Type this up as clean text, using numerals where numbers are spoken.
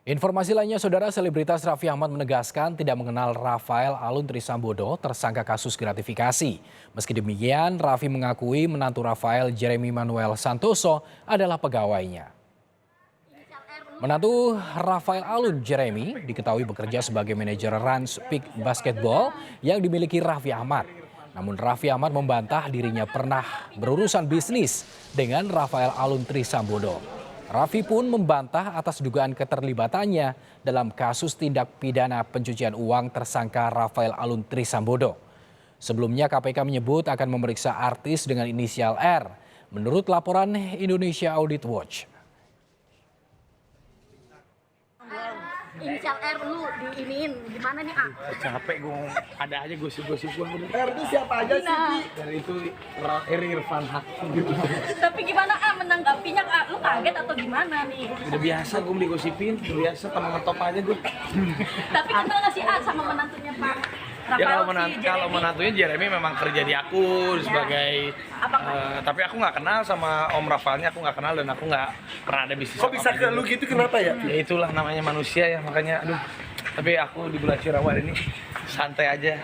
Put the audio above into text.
Informasi lainnya, Saudara, selebritas Raffi Ahmad menegaskan tidak mengenal Rafael Alun Trisambodo, tersangka kasus gratifikasi. Meski demikian, Raffi mengakui menantu Rafael, Jeremy Manuel Santoso, adalah pegawainya. Menantu Rafael Alun, Jeremy, diketahui bekerja sebagai manajer Rans Peak Basketball yang dimiliki Raffi Ahmad. Namun Raffi Ahmad membantah dirinya pernah berurusan bisnis dengan Rafael Alun Trisambodo. Raffi pun membantah atas dugaan keterlibatannya dalam kasus tindak pidana pencucian uang tersangka Rafael Alun Trisambodo. Sebelumnya KPK menyebut akan memeriksa artis dengan inisial R, menurut laporan Indonesia Audit Watch. Inisial R lu diiniin gimana nih, A? Capek gue ada aja gosip-gosip gue. R itu siapa aja sih, Pi? Dari itu Eri Irfan Hakim gitu. Tapi gimana, A, menanggapinya, A? Lu kaget atau gimana nih? Udah biasa gue digosipin, udah biasa teman ngetop aja gue. Tapi kenal nggak sih, A, sama menantunya Pak Ya Rafael kalau Jeremy? menantunya Jeremy memang kerja di aku sebagai tapi aku nggak kenal sama Om Rafaelnya, aku nggak kenal dan aku nggak pernah ada bisnis. Kok bisa ke lu gitu, kenapa ya? Ya itulah namanya manusia ya, makanya aduh. Tapi aku di bulan Cirawan ini santai aja.